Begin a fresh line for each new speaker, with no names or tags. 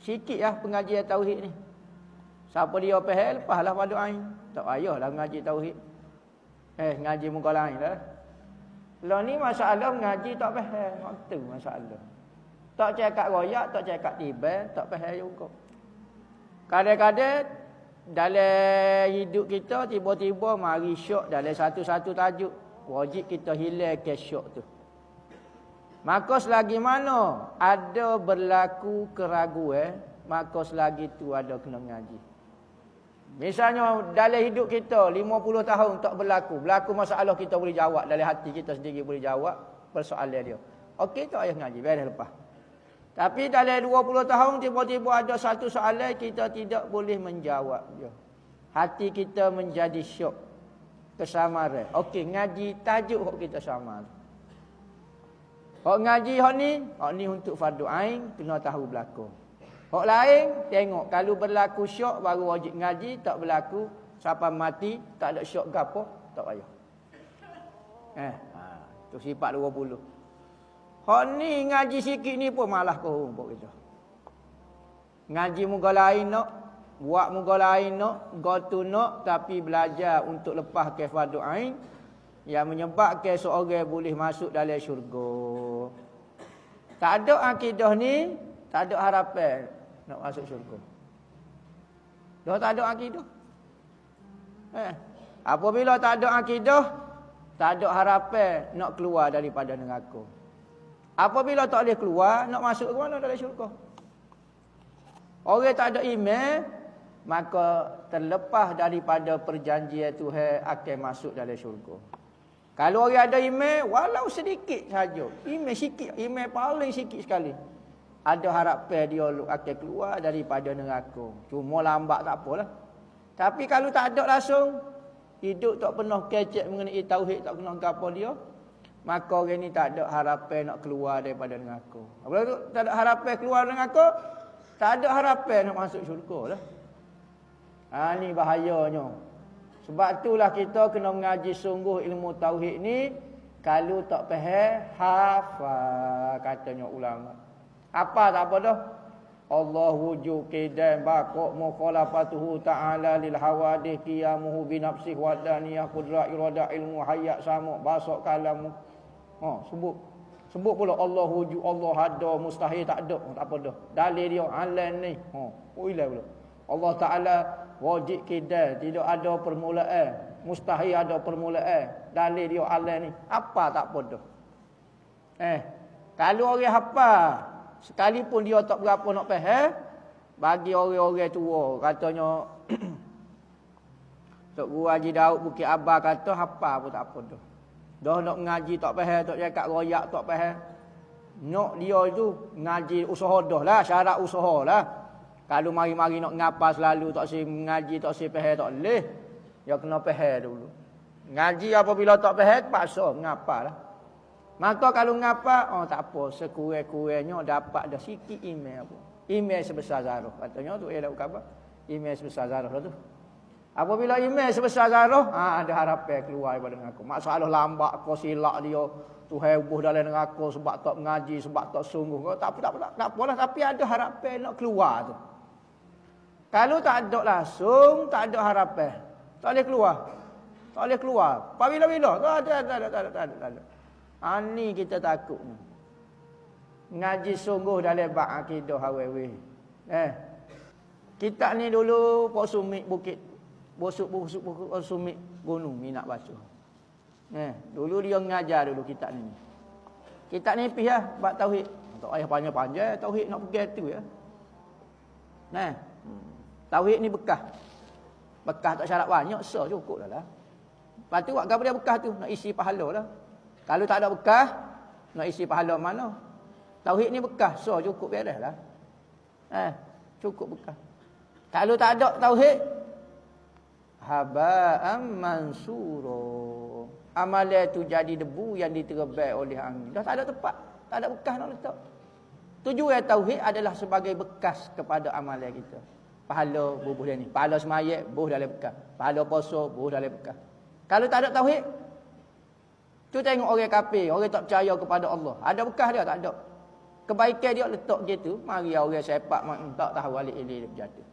Sikit lah pengajian tauhid ni. Siapa dia faham, lepaslah fardu ain. Tak payahlah ngaji tauhid. Ngaji muka lain lah. Lah ni masalah ngaji tak faham. Waktu masalah. Tak cakap royak, tak cakap tiba, tak faham juga. Kadang-kadang dalam hidup kita tiba-tiba mari syok dalam satu-satu tajuk. Wajib kita hilang ke syok tu. Maka selagi mana ada berlaku keraguan, maka selagi tu ada kena ngaji. Misalnya dalam hidup kita 50 tahun tak berlaku masalah kita boleh jawab, dalam hati kita sendiri boleh jawab persoalan dia. Okey, tak payah ngaji, biar lepas. Tapi dalam 20 tahun tiba-tiba ada satu soalan kita tidak boleh menjawab dia. Hati kita menjadi syok, kesamaran. Okey, ngaji tajuk hok kita samar. Hok ngaji hok ni untuk fardu ain, kena tahu berlaku. Hok lain tengok kalau berlaku syok baru wajib ngaji, tak berlaku sampai mati tak ada syok gapo, tak payah. Tu sifat 20. Hak ni ngaji sikit ni pun malah kau buat kita. Ngaji muka lain nak, buat muka lain nak, gotu nak, tapi belajar untuk lepas ke fardu ain yang menyebabkan seorang boleh masuk dalam syurga. Tak ada akidah ni, tak ada harapan nak masuk syurga. Dah tak ada akidah. Apabila tak ada akidah, tak ada harapan nak keluar daripada neraka. Apabila tak boleh keluar, nak masuk ke mana dalam syurga? Orang tak ada iman, maka terlepas daripada perjanjian Tuhan akan masuk dalam syurga. Kalau orang ada iman, walau sedikit saja, iman sikit, iman paling sikit sekali, ada harapan dia akan keluar daripada neraka. Cuma lambat tak apalah. Tapi kalau tak ada langsung, hidup tak pernah kecek mengenai tauhid, tak pernah apa dia, maka orang ni tak ada harapan nak keluar daripada neraka. Apabila tu tak ada harapan keluar dari neraka, tak ada harapan nak masuk syurga lah. Ni bahayanya. Sebab itulah kita kena mengaji sungguh ilmu tauhid ni. Kalau tak faham, hafal katanya ulama. Apa tak apa dah? Allah wujud kidan baqaq mukhalafatuhu ta'ala lil hawadith qiyamuhu bi nafsihi wa daniyah qudrat irada ilmu hayat sama basaq kalam. Sebut pula Allah wujud, Allah ada, mustahil tak ada. Tak apa dah. Dalil dia alam ni. Ilah pula. Allah Taala wajib kidan, tidak ada permulaan, mustahil ada permulaan. Dalil dia alam ni. Apa tak apa dah. Kalau orang hafal sekalipun dia tak berapa nak faham, bagi orang-orang tua katanya Tok Guru Haji Daud Bukit Abah kata hafal pun tak apa dah. Dah nak ngaji tak faham, tak cakap royak tak faham. Nak dia itu ngaji usaha dah lah, syarat usaha lah. Kalau mari-mari nak ngapa selalu tak si ngaji tak si faham tak boleh. Dia kena faham dulu. Ngaji apabila tak faham paksa ngapa lah. Maka kalau ngapa, tak apa, sekurang-kurangnya dapat dah sikit email apa. Email sebesar zarah. Katanya tu dah khabar. Email sebesar zarah lah tu. Apabila email sebesar zarah, ada harapan keluar daripada neraka. Masalah lambat kau silap dia, Tuhan ubuh dalam neraka sebab tak mengaji, sebab tak sungguh. Tak apalah, tapi ada harapan nak keluar tu. Kalau tak ada langsung, tak ada harapan. Tak boleh keluar. Tak boleh keluar. Bila-bila? Tak ada. Ni kita takut ni. Ngaji sungguh dalam bab akidah hawewe. Kitab ni dulu Pok Sumit Bukit Bosuk Sumit Gunung ni nak baca. Dulu dia ngajar dulu kitab ni. Kitab ni pih lah bab tauhid. Tak payah panjang-panjang tauhid nak pergi tu ya. Tauhid ni bekah. Bekah tak syarat banyak, cukup dah lah. Lepas tu buat apa dia bekah tu? Nak isi pahala lah. Kalau tak ada bekah, nak isi pahala mana? Tauhid ni bekah, cukup beres lah. Cukup bekah. Kalau tak ada tauhid, haba'an mansura. Amalan tu jadi debu yang diterbai oleh angin. Dah tak ada tempat, tak ada bekas nak letak. Tujuan tauhid adalah sebagai bekas kepada amalan kita. Pahala bubuh dia ni. Pahala semayat, bubuh dalam bekas. Pahala puasa, bubuh dalam bekas. Kalau tak ada tauhid, tu tengok orang kafir, orang tak percaya kepada Allah. Ada bekas dia? Tak ada. Kebaikan dia letak gitu, mari orang sepak tak tahu balik ilmu dia berjatuh.